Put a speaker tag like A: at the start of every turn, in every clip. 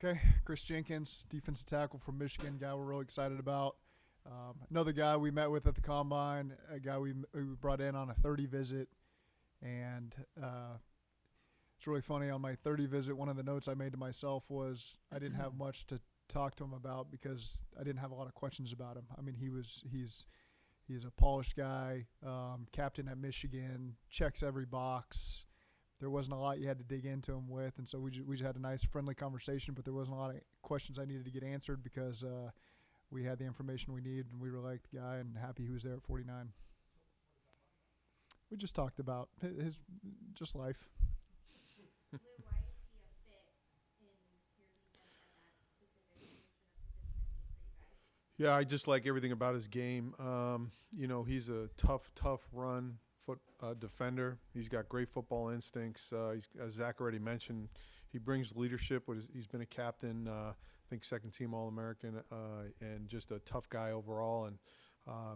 A: Okay, Kris Jenkins, defensive tackle from Michigan, guy we're really excited about. Another guy we met with at the combine, a guy we brought in on a 30 visit, and it's really funny. On my 30 visit, one of the notes I made to myself was I didn't have much to talk to him about because I didn't have a lot of questions about him. I mean, he's a polished guy, captain at Michigan, checks every box. There wasn't a lot you had to dig into him with, and so we just had a nice, friendly conversation. But there wasn't a lot of questions I needed to get answered because we had the information we needed, and we really liked the guy and happy he was there at 49. We just talked about his just life.
B: Lou, why is he a fit in your defense at that specific position of need for you guys?
C: Yeah, I just like everything about his game. He's a tough run defender. He's got great football instincts. As Zach already mentioned, he brings leadership. He's been a captain, I think second team All-American, and just a tough guy overall, and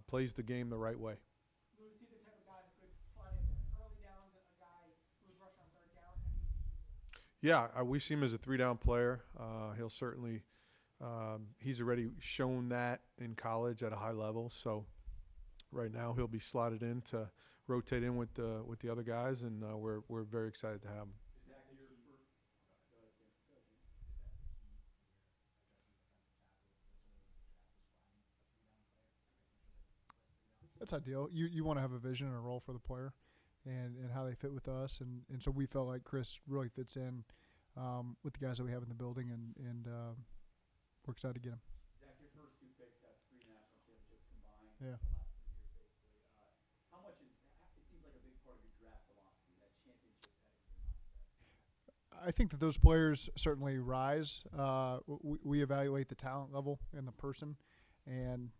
C: plays the game the right way.
D: Lou, is he the type of guy that could slide in early downs, a guy who's rushing on third down? How do you see him?
C: Yeah, we see him as a three-down player. He'll certainly he's already shown that in college at a high level. So right now he'll be slotted in to rotate in with the other guys, and we're very excited to have him.
E: Is that your first? Go ahead, Jim. Is that the key when you're addressing defensive tackle, the sort of the draft is finding a three-down player, making sure that the first three downs?
A: That's ideal. You want to have a vision and a role for the player, and how they fit with us, and so we felt like Kris really fits in with the guys that we have in the building, and we're excited to get him.
E: Zach, your first two picks have three national championships combined.
A: Yeah.
E: The last 3 years, basically. How much is that? It seems like a big part of your draft philosophy, that championship pedigree mindset.
A: I think that those players certainly rise. We evaluate the talent level and the person, and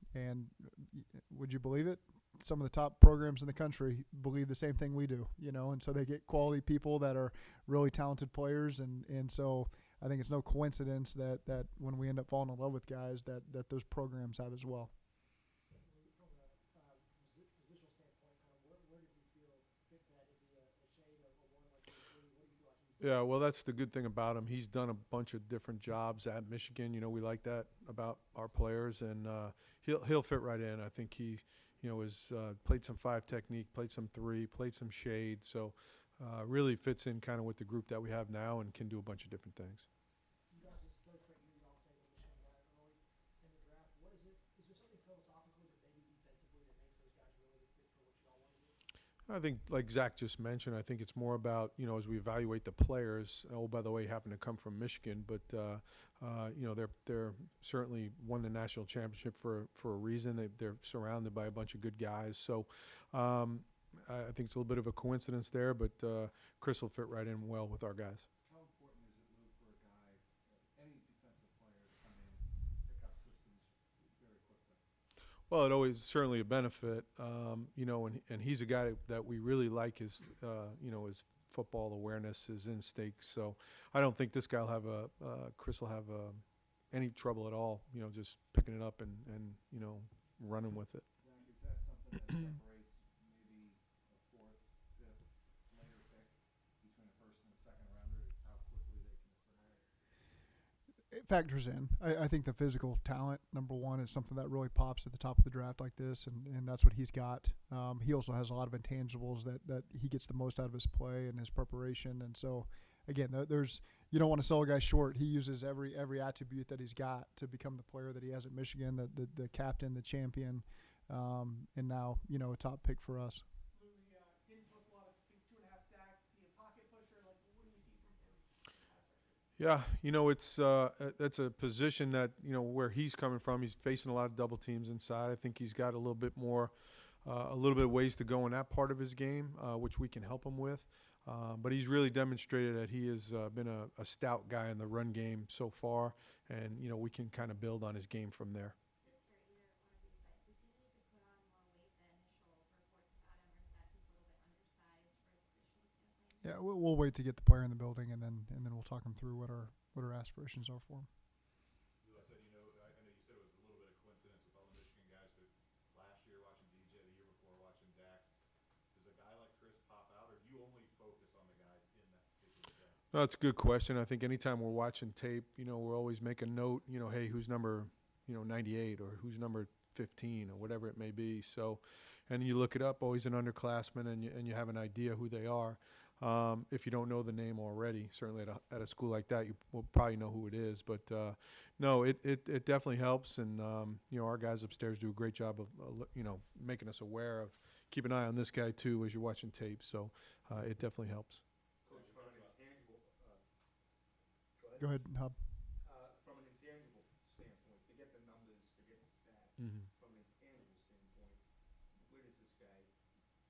A: would you believe it? Some of the top programs in the country believe the same thing we do, and so they get quality people that are really talented players, and so I think it's no coincidence that when we end up falling in love with guys that those programs have as well.
D: From a positional standpoint, kind of where does he feel fit that? Is he a shade of a one like the three? What do you feel like he's
C: Yeah, well, that's the good thing about him. He's done a bunch of different jobs at Michigan. We like that about our players, and he'll fit right in. I think he, has played some five technique, played some three, played some shade. So really fits in kind of with the group that we have now and can do a bunch of different things.
D: You guys just go straight here. You all say that Michigan got it early in the draft. What is it? Is there something philosophically that maybe defensively that makes those guys really good fit for what you all want to do?
C: I think, like Zach just mentioned, I think it's more about, as we evaluate the players. Oh, by the way, happen to come from Michigan, but they're certainly won the national championship for a reason. They're surrounded by a bunch of good guys. So I think it's a little bit of a coincidence there, but Kris will fit right in well with our guys.
F: How important is it, Lou, for a guy, any defensive player, to come in, pick up systems very quickly?
C: Well, it always certainly a benefit, and he's a guy that we really like his football awareness, his instincts. So I don't think this guy will have Kris will have any trouble at all, just picking it up and running with it.
F: Zach, is that something that separates maybe a fourth, fifth, later pick between a first and a second rounder, is how quickly they can assimilate?
A: It factors in. I think the physical talent, number one, is something that really pops at the top of the draft like this, and that's what he's got. He also has a lot of intangibles that he gets the most out of his play and his preparation. And so, again, you don't want to sell a guy short. He uses every attribute that he's got to become the player that he has at Michigan, the captain, the champion, and now, a top pick for us.
D: Lou, he didn't post a lot of 2.5 sacks. Is he a pocket pusher? Like, what do you see from him?
C: Yeah, that's a position that where he's coming from. He's facing a lot of double teams inside. I think he's got a little bit of ways to go in that part of his game, which we can help him with. But he's really demonstrated that he has been a stout guy in the run game so far, and we can kind of build on his game from there.
B: This is for either one of you, but does he need to put on more weight? The initial reports about him, or is that just a little bit undersized for a position standpoint?
A: Yeah, we'll wait to get the player in the building, and then we'll talk him through what our aspirations are for him.
F: Lou, I said, I know you said it was a little bit of coincidence with all the Michigan guys, but last year watching DJ, the year before watching Dax, does a guy like Kris pop out, or do you only focus on the guys in that particular draft?
C: No, that's a good question. I think anytime we're watching tape, we're always making note, hey, who's number, 98 or who's number 15 or whatever it may be. So, and you look it up, always an underclassman, and you have an idea who they are. If you don't know the name already, certainly at a school like that, you will probably know who it is. But no, it definitely helps, and our guys upstairs do a great job of making us aware of keep an eye on this guy too as you're watching tape. So it definitely helps.
F: Coach, from an intangible,
A: Go ahead, Hub.
F: from an intangible standpoint, forget the numbers, forget the stats.
C: Mm-hmm.
F: From an intangible standpoint, where does this guy,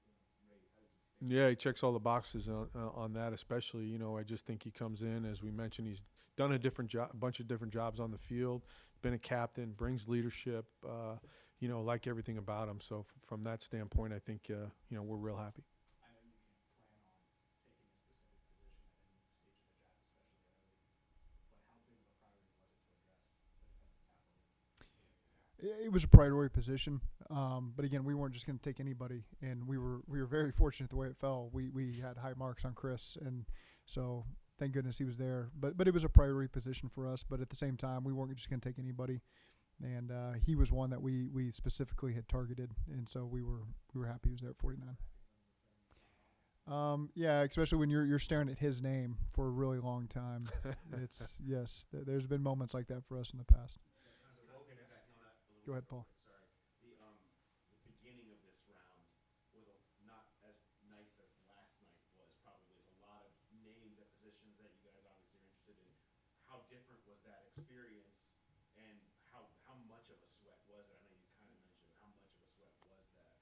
F: rate? How does he stand?
C: Yeah, he checks all the boxes on that, especially. I just think he comes in, as we mentioned, he's done a bunch of different jobs on the field, been a captain, brings leadership, like everything about him. So from that standpoint, I think, we're real happy.
F: I know you can't plan on taking a specific position at any stage of the draft, especially early, but how big of a priority was it to address the defensive tackle?
A: It was a priority position, but again, we weren't just going to take anybody, and we were very fortunate the way it fell. We had high marks on Kris, and so thank goodness he was there. But it was a priority position for us. But at the same time, we weren't just going to take anybody, and he was one that we specifically had targeted, and so we were happy he was there at 49. Yeah, especially when you're staring at his name for a really long time. Yes, there's been moments like that for us in the past. Go ahead, Paul.
G: Sorry. The beginning of this round was not as nice as last night was. Probably there's a lot of names at positions that you guys obviously are interested in. How different was that experience, and how much of a sweat was it? I know you kind of mentioned how much of a sweat was that.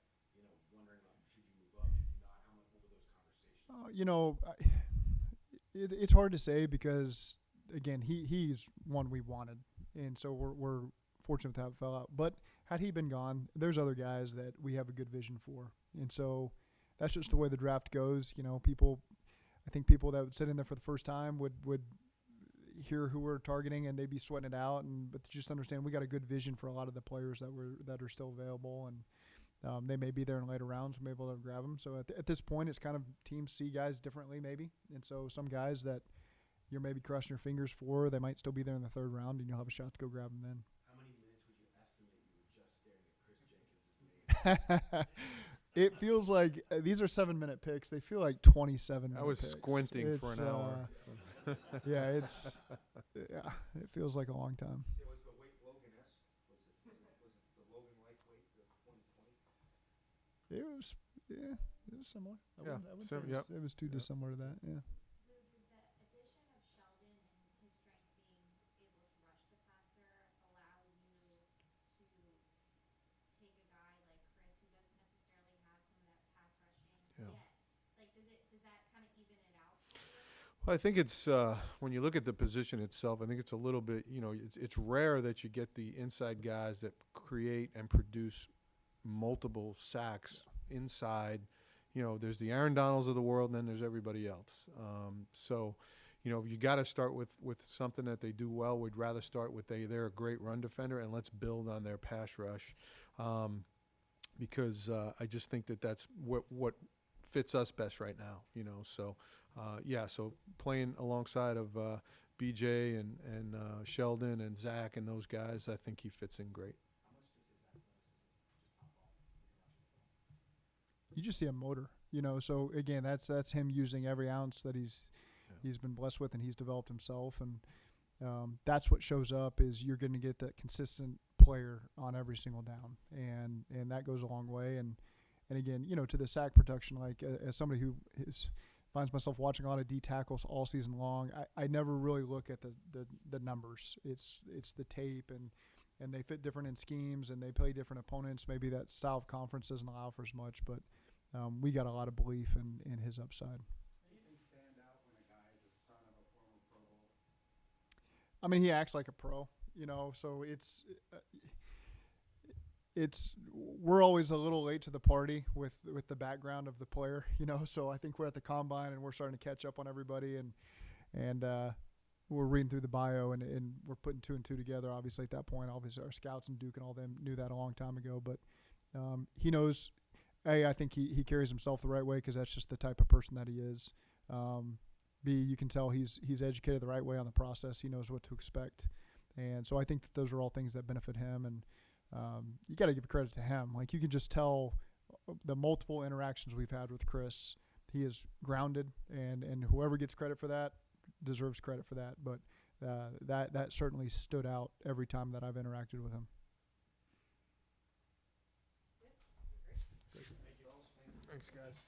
G: Wondering should you move up, should you not? What were those conversations?
A: It's hard to say because again, he's one we wanted, and so we're fortunate to have it fell out. But had he been gone, there's other guys that we have a good vision for. And so that's just the way the draft goes. I think people that would sit in there for the first time would hear who we're targeting and they'd be sweating it out. But just understand we got a good vision for a lot of the players that are still available, and they may be there in later rounds. We'll be able to grab them. So at this point, it's kind of teams see guys differently maybe. And so some guys that you're maybe crossing your fingers for, they might still be there in the third round, and you'll have a shot to go grab them then. It feels like these are 7-minute picks. They feel like 27 minutes.
C: I was squinting for an hour.
A: Yeah, it feels like a long time.
F: Was the weight Logan-esque? Was it the Logan-like weight, the 2020?
A: It was similar.
C: Yeah,
A: It was too dissimilar to that. Yeah.
B: Luke, does the addition of Sheldon and his strength being able to rush the passer allow you to take a guy like Kris who doesn't necessarily have some of that pass rushing
C: Yeah.
B: yet? Like, does that kind of even it out for you?
C: Well, I think it's when you look at the position itself, I think it's a little bit, it's rare that you get the inside guys that create and produce multiple sacks inside. There's the Aaron Donalds of the world, and then there's everybody else. So, you got to start with something that they do well. We'd rather start with they're a great run defender, and let's build on their pass rush, because I just think that's what fits us best right now. So so playing alongside of BJ and Sheldon and Zach and those guys, I think he fits in great.
A: You just see a motor, So again, that's him using every ounce that he's been blessed with and he's developed himself, and that's what shows up is you're going to get that consistent player on every single down, and that goes a long way. And again, to the sack production, like as somebody who finds myself watching a lot of D tackles all season long, I never really look at the numbers. It's the tape and they fit different in schemes and they play different opponents. Maybe that style of conference doesn't allow for as much, but we got a lot of belief in his upside.
F: Anything stand out when a guy is the son of a former Pro Bowler?
A: I mean, he acts like a pro, so we're always a little late to the party with the background of the player, so I think we're at the combine and we're starting to catch up on everybody and we're reading through the bio and we're putting 2 and 2 together. Obviously at that point, obviously our scouts and Duke and all them knew that a long time ago, but he knows, I think he carries himself the right way because that's just the type of person that he is. B, you can tell he's educated the right way on the process. He knows what to expect. And so I think that those are all things that benefit him. And you got to give credit to him. Like, you can just tell the multiple interactions we've had with Kris, he is grounded, and whoever gets credit for that deserves credit for that. But that certainly stood out every time that I've interacted with him.
C: Thanks, guys.